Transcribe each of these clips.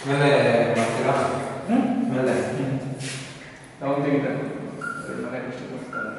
ಮೇಲೆ ಮಾಡ್ತೀರಾ ಮೇಲೆ ನಾವು ತೆಗಿತಾರೆ ಮನೆ ಎಷ್ಟು ಬರ್ತಾರೆ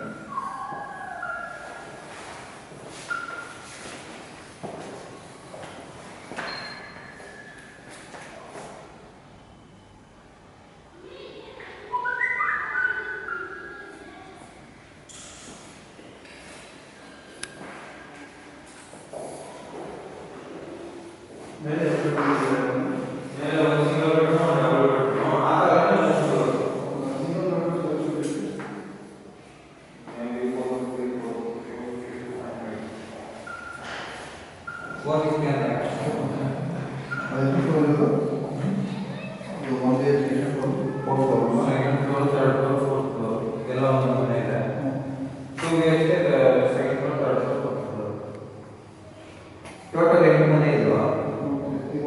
ಟೋಟಲ್ 8 ಮನೆ ಇಲ್ವಾ?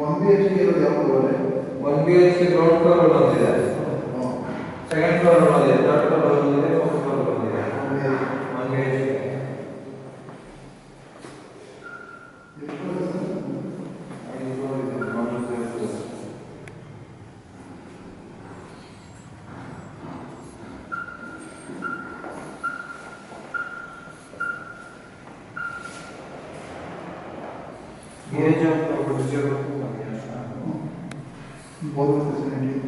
1 BHK ಇರೋದು ಯಾವುದು? 1 BHK ಗ್ರೌಂಡ್ ಫ್ಲೋರ್ ಒಂದಿದೆ, ಸೆಕೆಂಡ್ ಫ್ಲೋರ್ ಒಂದಿದೆ, ಥರ್ಡ್ ಫ್ಲೋರ್ ಒಂದಿದೆ, ಫೋರ್ತ್ ಫ್ಲೋರ್ ಒಂದಿದೆ. 1 BHK बहुत